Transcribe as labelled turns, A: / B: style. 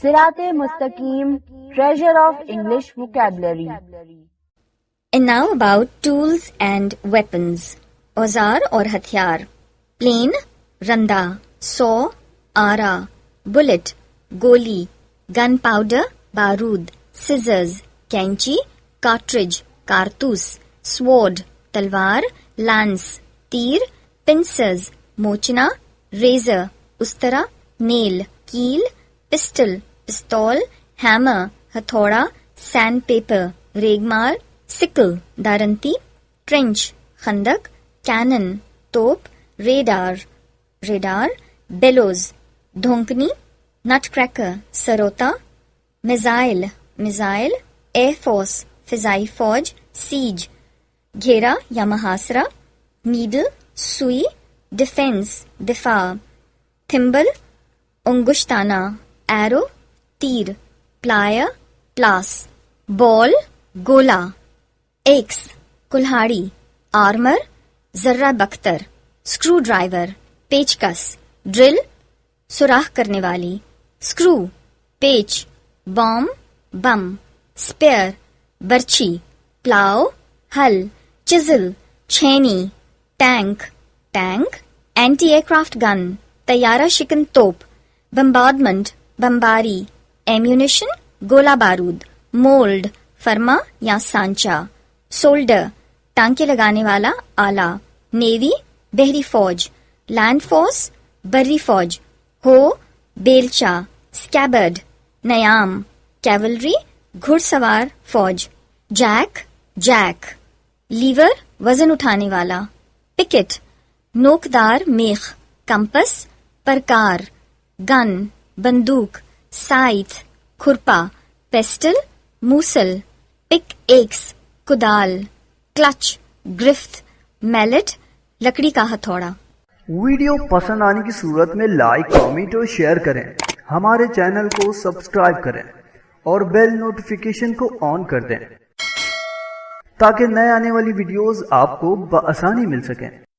A: Sirate Mustaqim, treasure of English vocabulary.
B: And now about tools and weapons. औजार और हथियार. Plane, रंदा. Saw, आरा. Bullet, गोली. Gunpowder, बारूद. Scissors, कैंची. Cartridge, कारतूस. Sword, तलवार. Lance, तीर. Pincers, मोचना. Razor, उस्तरा. Nail, कील. Pistol, पिस्तौल. Hammer, हथौड़ा. Sandpaper, रेगमार. Sickle, दारंती. Trench, खंदक. Cannon, तोप. Radar, bellows, धोंकनी. Nutcracker, सरोता. Missile, Air Force, Fizaia फौज. Siege, घेरा या महासरा. Needle, सुई. Defense, दिफा. Thimble, उंगुश्ताना. Arrow, तीर. Plier, प्लास. Ball, गोला. Axe, कुल्हाड़ी. Armor, जर्रा बख्तर. स्क्रू ड्राइवर, पेचकस. ड्रिल, सुराख करने वाली. स्क्रू, पेच. बॉम्ब, बम. स्पेयर, बर्छी. प्लाव, हल. चिजल, छेनी. टैंक, एंटी एयरक्राफ्ट गन, तैयारा शिकन तोप. बम्बार्डमेंट, बमबारी. एम्यूनिशन, गोला बारूद. मोल्ड, फरमा या सांचा. सोल्डर, टांके लगाने वाला आला. नेवी, बहरी फौज. लैंड फोर्स, बर्री फौज. हो, बेलचा. स्कैबर्ड, नयाम. कैवलरी, घुड़सवार फौज. जैक. लीवर, वजन उठाने वाला. पिकेट, नोकदार मेख. कंपस, परकार. गन, बंदूक. साइथ, खुरपा. पेस्टल, मूसल. पिक एक्स, कुदाल. क्लच, गिरफ्त. मैलेट, लकड़ी का हथौड़ा.
C: वीडियो पसंद आने की सूरत में लाइक, कमेंट और शेयर करें. हमारे चैनल को सब्सक्राइब करें और बेल नोटिफिकेशन को ऑन कर दें ताकि नए आने वाली वीडियोस आपको बआसानी मिल सकें.